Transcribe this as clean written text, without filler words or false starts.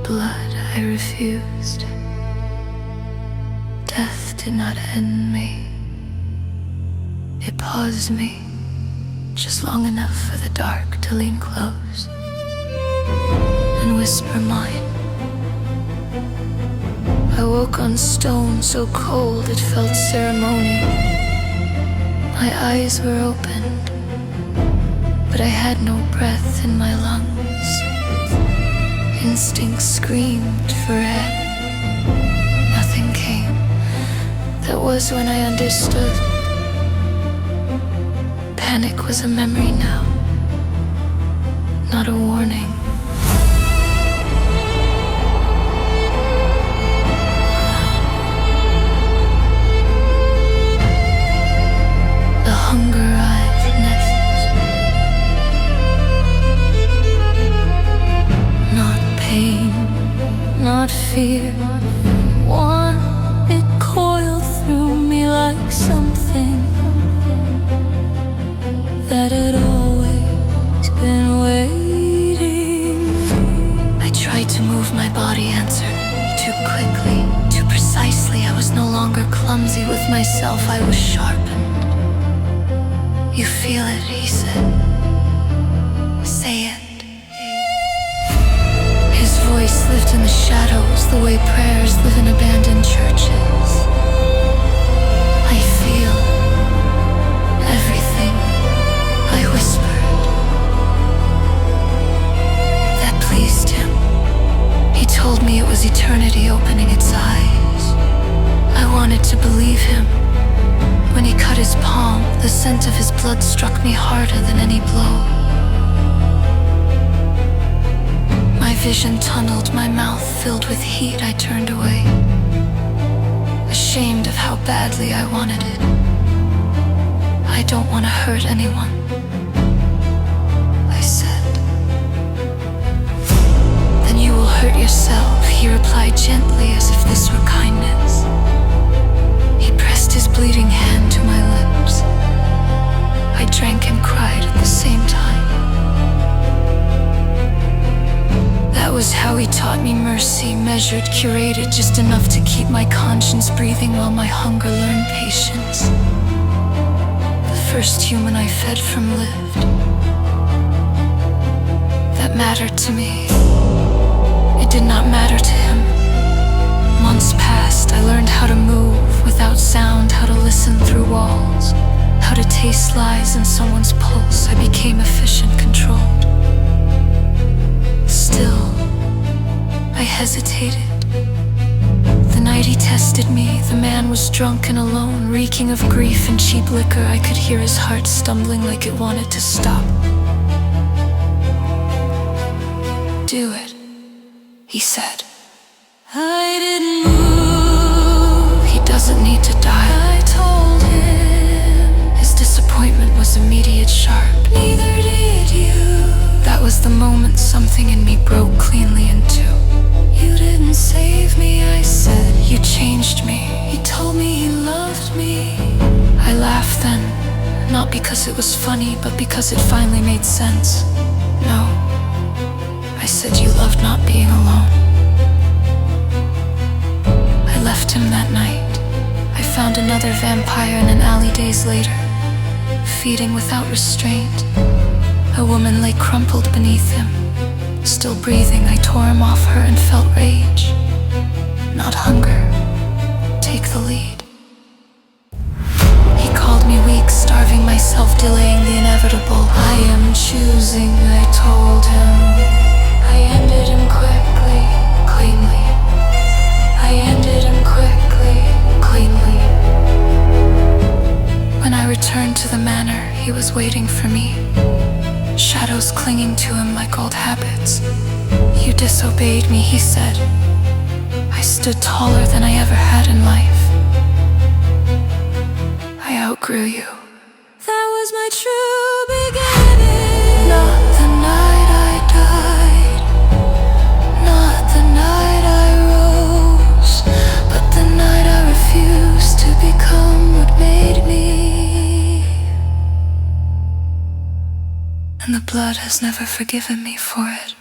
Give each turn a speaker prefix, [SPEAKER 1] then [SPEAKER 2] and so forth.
[SPEAKER 1] blood, I refused. Death did not end me. It paused me, just long enough for the dark to lean close and whisper mine. I woke on stone so cold it felt ceremony. My eyes were opened, but I had no breath in my lungs. Instinct screamed for air. Nothing came. That was when I understood. Panic was a memory now, not a warning. The hunger I've nursed, not pain, not fear. One, it coiled through me like something that had always been waiting. I tried to move, my body answered too quickly, too precisely. I was no longer clumsy with myself, I was sharpened. You feel it, he said. Say it. His voice lived in the shadows, the way prayers live in abandoned churches. I feel everything, I whispered. That pleased him. He told me it was eternity opening its eyes. I wanted to believe him. When he cut his palm, the scent of his blood struck me harder than any blow. My vision tunneled, my mouth filled with heat. I turned away, ashamed of how badly I wanted it. I don't want to hurt anyone, I said. Then you will hurt yourself, he replied gently, as if this were kindness. He pressed his bleeding hand to my lips. I drank and cried at the same time. That was how he taught me mercy, measured, curated, just enough to keep my conscience breathing while my hunger learned patience. The first human I fed from lived. That mattered to me. It did not matter to him. Months passed, I learned how to move without sound, how to listen through walls, how to taste lies in someone's pulse. I became efficient, controlled. Still, I hesitated. The night he tested me, the man was drunk and alone, reeking of grief and cheap liquor. I could hear his heart stumbling like it wanted to stop. Do it, he said. I didn't move. He doesn't need to die, I told him. His disappointment was immediate, sharp. Neither did you. That was the moment something in me broke cleanly in two. You didn't save me, I said. You changed me. He told me he loved me. I laughed then, not because it was funny, but because it finally made sense. No, I said you loved not being alone. I left him that night. I found another vampire in an alley days later, feeding without restraint. A woman lay crumpled beneath him. Still breathing, I tore him off her and felt rage, not hunger. Take the lead. He called me weak, starving myself, delaying the inevitable. I am choosing, I told him. I ended him quickly, cleanly. I ended him quickly, cleanly. When I returned to the manor, he was waiting for me. Shadows clinging to him like old habits. You disobeyed me, he said. I stood taller than I ever had in life. I outgrew you. That was my true beginning. Not the night I died, not the night I rose, but the night I refused to become what made me. And the blood has never forgiven me for it.